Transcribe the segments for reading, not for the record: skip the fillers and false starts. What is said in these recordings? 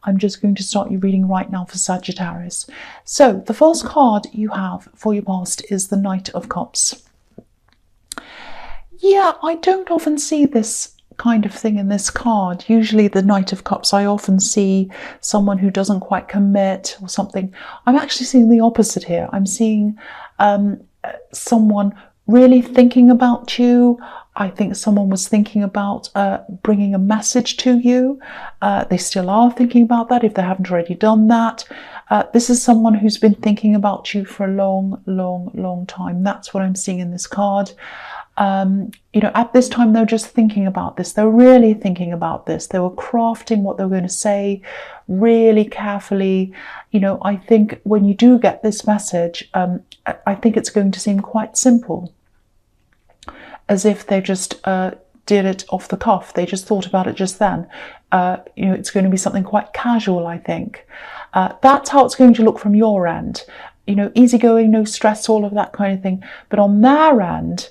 I'm just going to start your reading right now for Sagittarius. So the first card you have for your past is the Knight of Cups. Yeah, I don't often see this kind of thing in this card. Usually the Knight of Cups, I often see someone who doesn't quite commit or something. I'm actually seeing the opposite here. I'm seeing someone really thinking about you. I think someone was thinking about bringing a message to you. They still are thinking about that if they haven't already done that. This is someone who's been thinking about you for a long time. That's what I'm seeing in this card. You know, at this time, they're just thinking about this. They're really thinking about this. They were crafting what they were going to say really carefully. You know, I think when you do get this message, I think it's going to seem quite simple, as if they just did it off the cuff. They just thought about it just then. You know, it's going to be something quite casual, I think. That's how it's going to look from your end. You know, easygoing, no stress, all of that kind of thing. But on their end,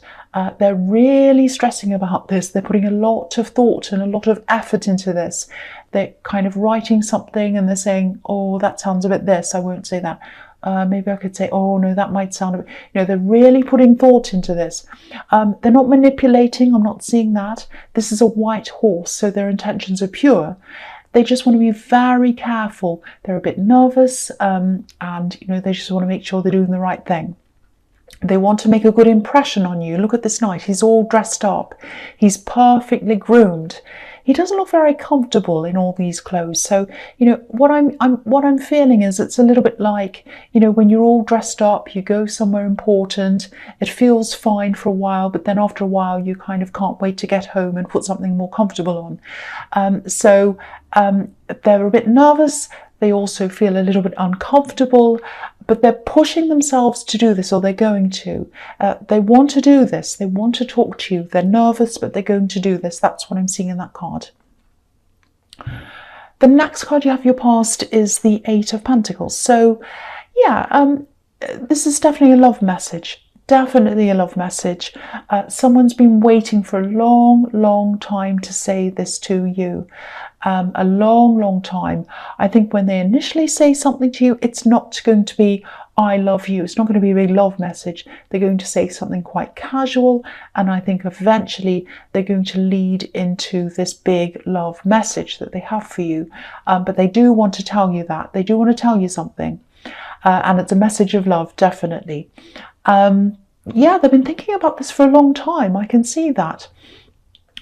they're really stressing about this. They're putting a lot of thought and a lot of effort into this. They're kind of writing something and they're saying, oh, that sounds a bit this, I won't say that. Maybe I could say, oh no, that might sound a bit, you know, they're really putting thought into this. They're not manipulating, I'm not seeing that. This is a white horse, so their intentions are pure. They just want to be very careful. They're a bit nervous, and you know, they just want to make sure they're doing the right thing. They want to make a good impression on you. Look at this knight. He's all dressed up. He's perfectly groomed. He doesn't look very comfortable in all these clothes. So, you know, what I'm feeling is it's a little bit like, you know, when you're all dressed up, you go somewhere important, it feels fine for a while, but then after a while you kind of can't wait to get home and put something more comfortable on. They're a bit nervous. They also feel a little bit uncomfortable, but they're pushing themselves to do this, or they're going to. They want to do this. They want to talk to you. They're nervous, but they're going to do this. That's what I'm seeing in that card. The next card you have your past is the Eight of Pentacles. So, yeah, this is definitely a love message. Definitely a love message. Someone's been waiting for a long time to say this to you. A long time. I think when they initially say something to you, it's not going to be, I love you. It's not going to be a big love message. They're going to say something quite casual. And I think eventually they're going to lead into this big love message that they have for you. But they do want to tell you that. They do want to tell you something. And it's a message of love, definitely. Yeah, they've been thinking about this for a long time. I can see that.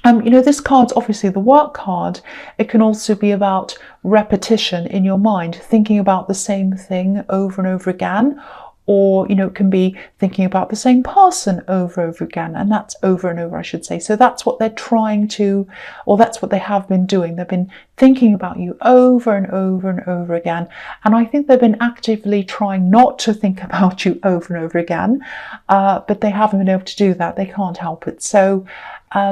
You know, this card's obviously the work card. It can also be about repetition in your mind, thinking about the same thing over and over again. Or, you know, it can be thinking about the same person over and over again. And that's over and over, I should say. So that's what they're trying to, or that's what they have been doing. They've been thinking about you over and over again. And I think they've been actively trying not to think about you over and over again. But they haven't been able to do that. They can't help it. So,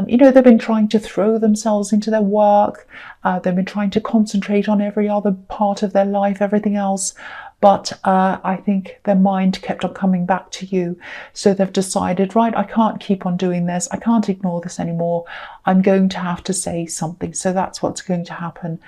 you know, they've been trying to throw themselves into their work. They've been trying to concentrate on every other part of their life, everything else. But I think their mind kept on coming back to you. So they've decided, right, I can't keep on doing this. I can't ignore this anymore. I'm going to have to say something. So that's what's going to happen.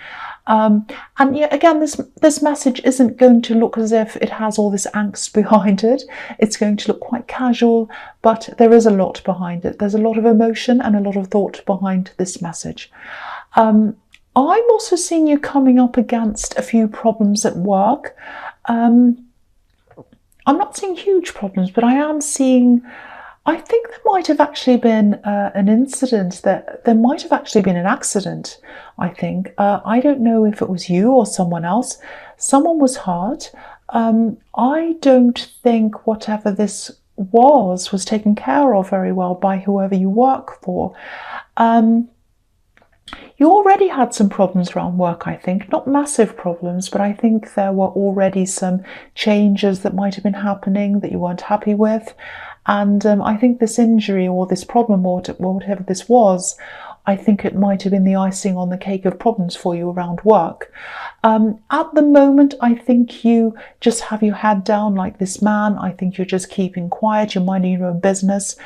And yeah, again, this message isn't going to look as if it has all this angst behind it. It's going to look quite casual, but there is a lot behind it. There's a lot of emotion and a lot of thought behind this message. I'm also seeing you coming up against a few problems at work. I'm not seeing huge problems, but I am seeing, I think there might have actually been an incident, that there might have actually been an accident, I think. I don't know if it was you or someone else. Someone was hurt. I don't think whatever this was taken care of very well by whoever you work for. You already had some problems around work, I think. Not massive problems, but I think there were already some changes that might have been happening that you weren't happy with. And I think this injury or this problem or whatever this was, I think it might have been the icing on the cake of problems for you around work. At the moment, I think you just have your head down like this man. I think you're just keeping quiet, you're minding your own business.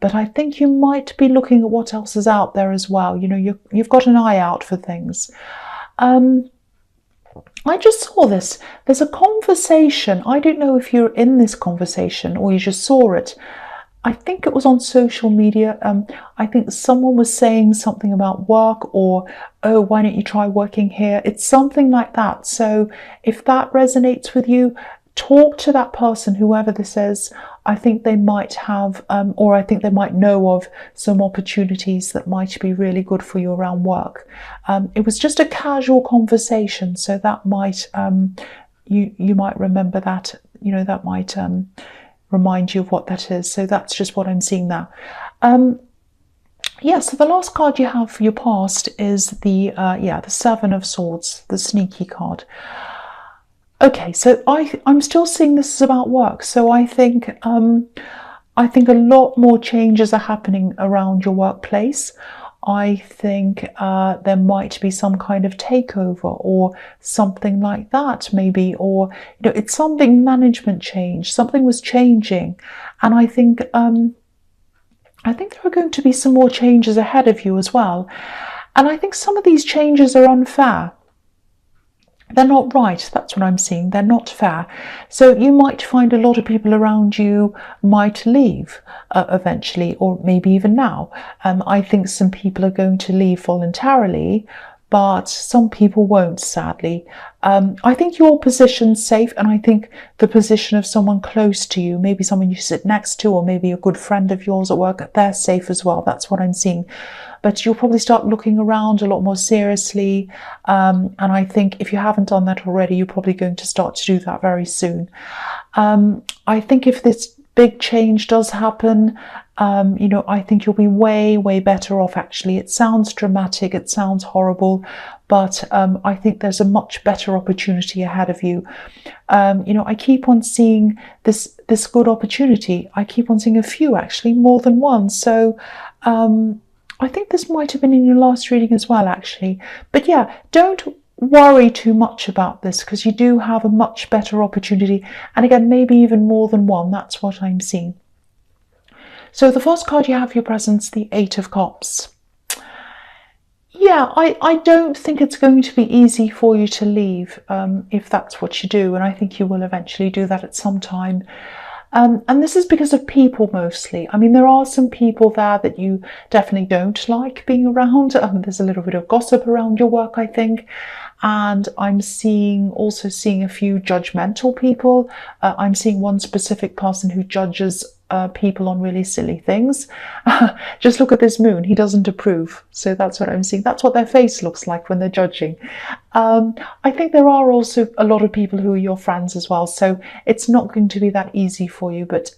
But I think you might be looking at what else is out there as well. You know, you've got an eye out for things. I just saw this. There's a conversation. I don't know if you're in this conversation or you just saw it. I think it was on social media. I think someone was saying something about work, or, oh, why don't you try working here? It's something like that. So if that resonates with you, talk to that person, whoever this is. I think they might have, or I think they might know of some opportunities that might be really good for you around work. It was just a casual conversation, so that might, you might remember that, you know, that might remind you of what that is. So that's just what I'm seeing now. Yeah, so the last card you have for your past is the Seven of Swords, the sneaky card. Okay, so I'm still seeing this is about work. So I think a lot more changes are happening around your workplace. I think there might be some kind of takeover or something like that, maybe, or, you know, it's something management change. Something was changing, and I think there are going to be some more changes ahead of you as well. And I think some of these changes are unfair. They're not right, that's what I'm seeing. They're not fair. So you might find a lot of people around you might leave eventually, or maybe even now. I think some people are going to leave voluntarily, but some people won't, sadly. I think your position's safe, and I think the position of someone close to you, maybe someone you sit next to, or maybe a good friend of yours at work, they're safe as well. That's what I'm seeing. But you'll probably start looking around a lot more seriously. And I think if you haven't done that already, you're probably going to start to do that very soon. I think if this big change does happen, you know, I think you'll be way, way better off, actually. It sounds dramatic, it sounds horrible, but I think there's a much better opportunity ahead of you. You know, I keep on seeing this good opportunity. I keep on seeing a few, actually, more than one. So I think this might have been in your last reading as well, actually. But yeah, don't worry too much about this, because you do have a much better opportunity. And again, maybe even more than one. That's what I'm seeing. So the first card you have for your presence, the Eight of Cups. Yeah, I don't think it's going to be easy for you to leave if that's what you do. And I think you will eventually do that at some time. And this is because of people mostly. I mean, there are some people there that you definitely don't like being around. There's a little bit of gossip around your work, I think. And I'm also seeing a few judgmental people. I'm seeing one specific person who judges people on really silly things. Just look at this moon. He doesn't approve. So that's what I'm seeing. That's what their face looks like when they're judging. I think there are also a lot of people who are your friends as well. So it's not going to be that easy for you. But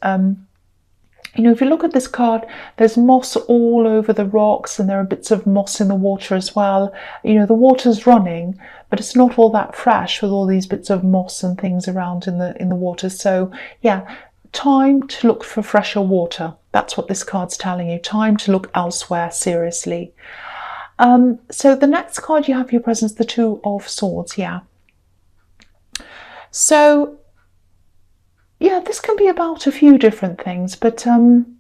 you know, if you look at this card, there's moss all over the rocks, and there are bits of moss in the water as well. You know, the water's running, but it's not all that fresh with all these bits of moss and things around in the water. So yeah, time to look for fresher water. That's what this card's telling you. Time to look elsewhere, seriously. So the next card you have for your presence, the Two of Swords. Yeah. So yeah, this can be about a few different things, but I'm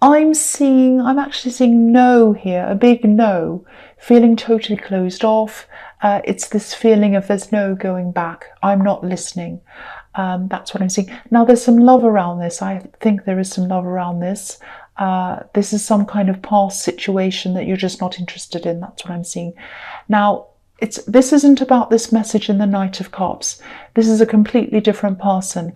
actually seeing no here, a big no, feeling totally closed off. It's this feeling of there's no going back. I'm not listening. That's what I'm seeing. Now, there's some love around this. I think there is some love around this. This is some kind of past situation that you're just not interested in. That's what I'm seeing. Now, this isn't about this message in the Knight of Cups. This is a completely different person.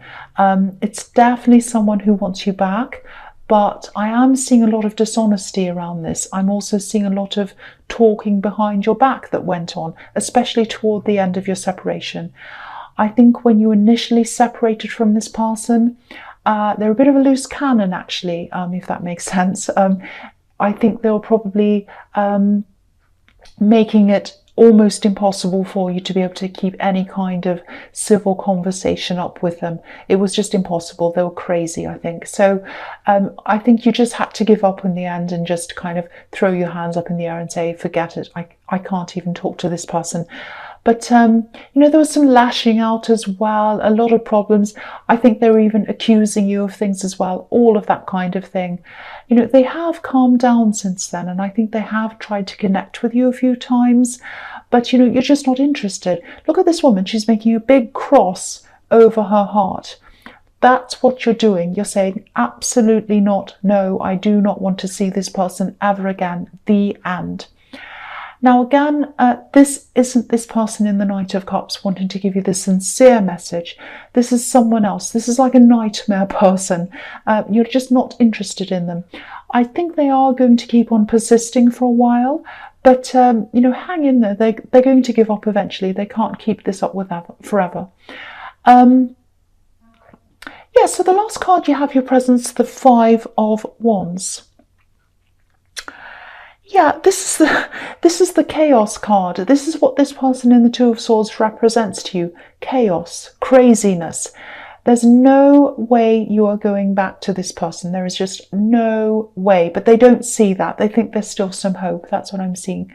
It's definitely someone who wants you back, but I am seeing a lot of dishonesty around this. I'm also seeing a lot of talking behind your back that went on, especially toward the end of your separation. I think when you initially separated from this person, they're a bit of a loose cannon, actually, if that makes sense. I think they were probably making it almost impossible for you to be able to keep any kind of civil conversation up with them. It was just impossible. They were crazy, I think. So I think you just had to give up in the end and just kind of throw your hands up in the air and say, forget it. I can't even talk to this person. But, you know, there was some lashing out as well, a lot of problems. I think they were even accusing you of things as well, all of that kind of thing. You know, they have calmed down since then, and I think they have tried to connect with you a few times, but you know, you're just not interested. Look at this woman, she's making a big cross over her heart. That's what you're doing. You're saying, absolutely not. No, I do not want to see this person ever again. The end. Now, again, this isn't this person in the Knight of Cups wanting to give you the sincere message. This is someone else. This is like a nightmare person. You're just not interested in them. I think they are going to keep on persisting for a while, but, you know, hang in there. They're going to give up eventually. They can't keep this up with forever. Yeah, so the last card you have your presence, the Five of Wands. Yeah, this is the chaos card. This is what this person in the Two of Swords represents to you. Chaos, craziness. There's no way you are going back to this person. There is just no way. But they don't see that. They think there's still some hope. That's what I'm seeing.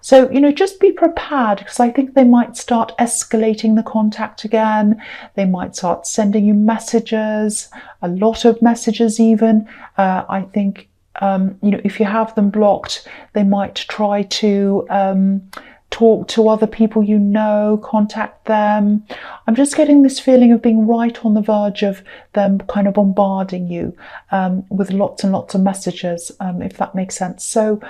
So, you know, just be prepared, because I think they might start escalating the contact again. They might start sending you messages, a lot of messages even. I think, you know, if you have them blocked, they might try to talk to other people you know, contact them. I'm just getting this feeling of being right on the verge of them kind of bombarding you with lots and lots of messages, if that makes sense. So,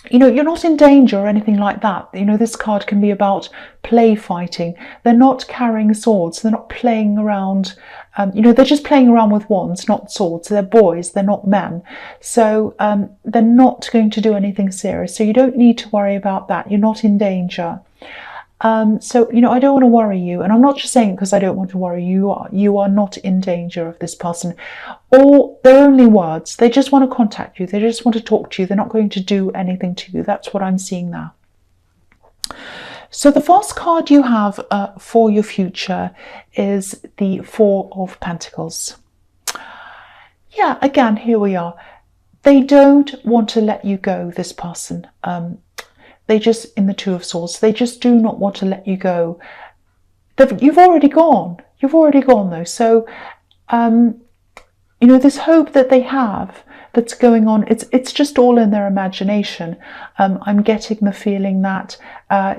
you know, you're not in danger or anything like that. You know, this card can be about play fighting. They're not carrying swords. They're not playing around. You know, they're just playing around with wands, not swords. They're boys. They're not men. So they're not going to do anything serious. So you don't need to worry about that. You're not in danger. So, you know, I don't want to worry you. And I'm not just saying it because I don't want to worry you. You are not in danger of this person. Or they're only words. They just want to contact you. They just want to talk to you. They're not going to do anything to you. That's what I'm seeing now. So the first card you have for your future is the Four of Pentacles. Yeah, again, here we are. They don't want to let you go, this person. They just, in the Two of Swords, they just do not want to let you go. You've already gone. You've already gone, though. So, you know, this hope that they have that's going on, it's just all in their imagination. I'm getting the feeling that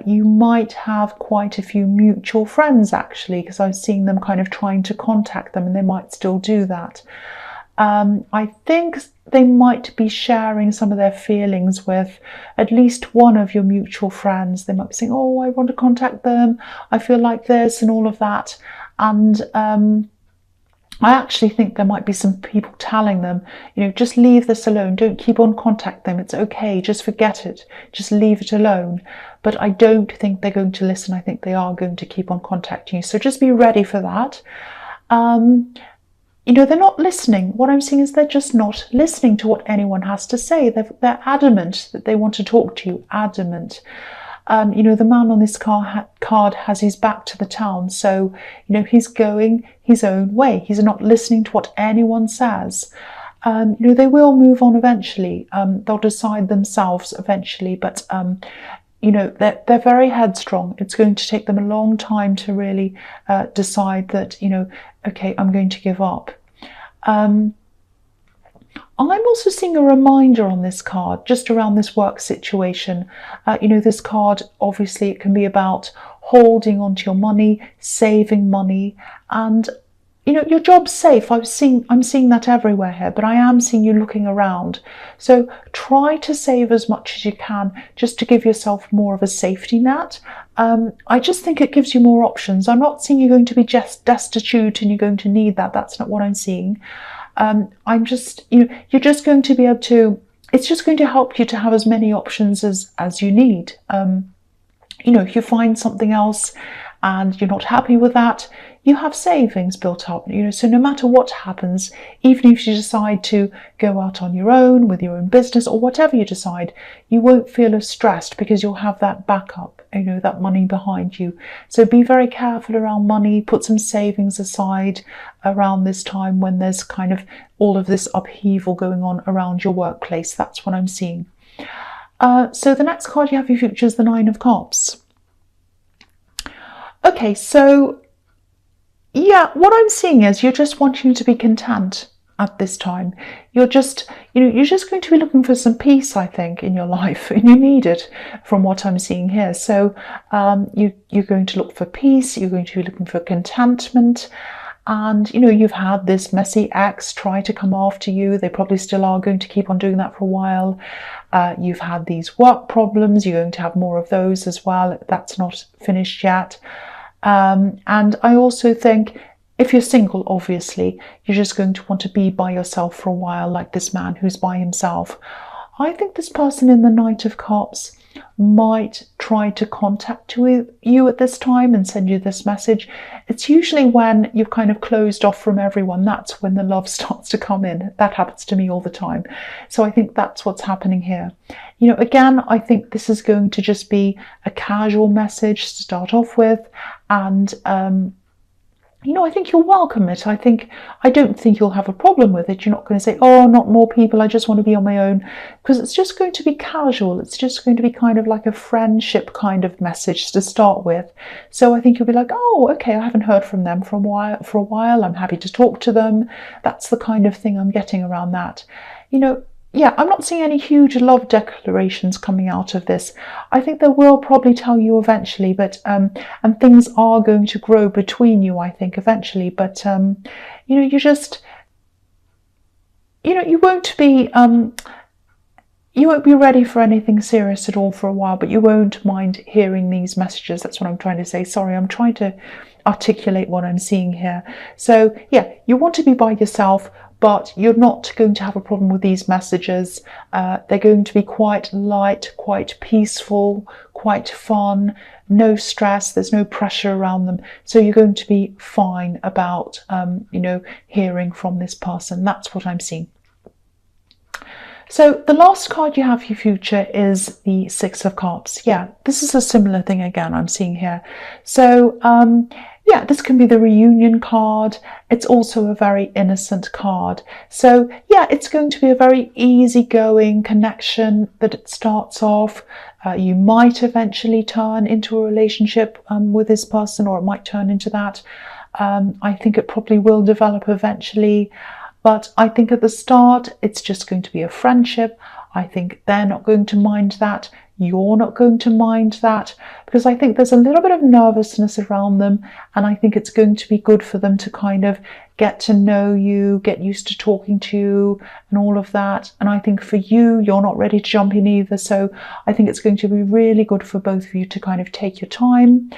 you might have quite a few mutual friends, actually, because I'm seeing them kind of trying to contact them, and they might still do that. I think they might be sharing some of their feelings with at least one of your mutual friends. They might be saying, oh, I want to contact them. I feel like this and all of that. And I actually think there might be some people telling them, you know, just leave this alone. Don't keep on contacting them. It's okay. Just forget it. Just leave it alone. But I don't think they're going to listen. I think they are going to keep on contacting you. So just be ready for that. You know, they're not listening. What I'm seeing is they're just not listening to what anyone has to say. They're adamant that they want to talk to you. Adamant. You know, the man on this card has his back to the town. So, you know, he's going his own way. He's not listening to what anyone says. You know, they will move on eventually. They'll decide themselves eventually. But, you know, they're very headstrong. It's going to take them a long time to really decide that, you know, okay, I'm going to give up. I'm also seeing a reminder on this card just around this work situation. You know, this card, obviously, it can be about holding onto your money, saving money, and, you know, your job's safe. I'm seeing that everywhere here, but I am seeing you looking around. So try to save as much as you can just to give yourself more of a safety net. I just think it gives you more options. I'm not seeing you're going to be just destitute and you're going to need that. That's not what I'm seeing. I'm just, you know, you're just going to be able to, it's just going to help you to have as many options as you need. You know, if you find something else and you're not happy with that, you have savings built up, you know, so no matter what happens, even if you decide to go out on your own with your own business or whatever you decide, you won't feel as stressed because you'll have that backup, you know, that money behind you. So be very careful around money, put some savings aside around this time when there's kind of all of this upheaval going on around your workplace. That's what I'm seeing. So the next card you have for your future is the Nine of Cups. Okay, so yeah, what I'm seeing is you're just wanting to be content. at this time. You're just, you're just going to be looking for some peace, I think, in your life, and you need it from what I'm seeing here. So you're going to look for peace, you're going to be looking for contentment, and you've had this messy ex try to come after you. They probably still are going to keep on doing that for a while. You've had these work problems, you're going to have more of those as well. That's not finished yet. And I also think, if you're single, obviously, you're just going to want to be by yourself for a while, like this man who's by himself. I think this person in the Knight of Cups might try to contact you at this time and send you this message. It's usually when you've kind of closed off from everyone, that's when the love starts to come in. That happens to me all the time. So I think that's what's happening here. Again, I think this is going to just be a casual message to start off with, and I think you'll welcome it. I don't think you'll have a problem with it. You're not going to say, oh, not more people, I just want to be on my own, because it's just going to be casual. It's just going to be kind of like a friendship kind of message to start with. So I think you'll be like, oh, okay, I haven't heard from them for a while. I'm happy to talk to them. That's the kind of thing I'm getting around that. Yeah, I'm not seeing any huge love declarations coming out of this. I think they will probably tell you eventually, but and things are going to grow between you, I think, eventually. But you just, you won't be ready for anything serious at all for a while, but you won't mind hearing these messages. That's what I'm trying to say. Sorry, I'm trying to articulate what I'm seeing here. So yeah, you want to be by yourself, but you're not going to have a problem with these messages. They're going to be quite light, quite peaceful, quite fun, no stress, there's no pressure around them. So you're going to be fine about, hearing from this person. That's what I'm seeing. So the last card you have for your future is the Six of Cups. Yeah, this is a similar thing again I'm seeing here. So yeah, this can be the reunion card. It's also a very innocent card. So yeah, it's going to be a very easygoing connection that it starts off. You might eventually turn into a relationship with this person, or it might turn into that. I think it probably will develop eventually. But I think at the start, it's just going to be a friendship. I think they're not going to mind that. You're not going to mind that, because I think there's a little bit of nervousness around them, and I think it's going to be good for them to kind of get to know you, get used to talking to you and all of that. And I think for you, you're not ready to jump in either. So I think it's going to be really good for both of you to kind of take your time.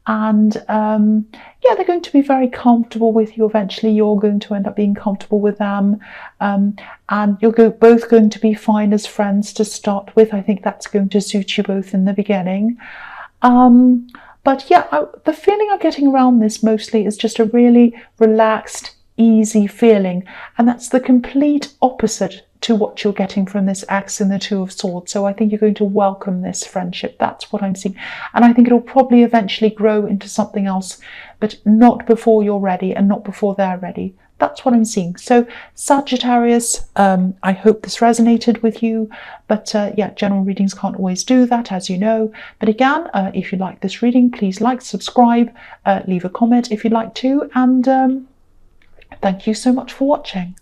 And yeah, they're going to be very comfortable with you. Eventually you're going to end up being comfortable with them, and you're both going to be fine as friends to start with. I think that's going to suit you both in the beginning. But yeah, the feeling I'm getting around this mostly is just a really relaxed, easy feeling, and that's the complete opposite to what you're getting from this ex in the Two of Swords. So I think you're going to welcome this friendship. That's what I'm seeing. And I think it'll probably eventually grow into something else, but not before you're ready and not before they're ready. That's what I'm seeing. So Sagittarius, I hope this resonated with you. But yeah, general readings can't always do that, as you know. But again, if you like this reading, please like, subscribe, leave a comment if you'd like to. And thank you so much for watching.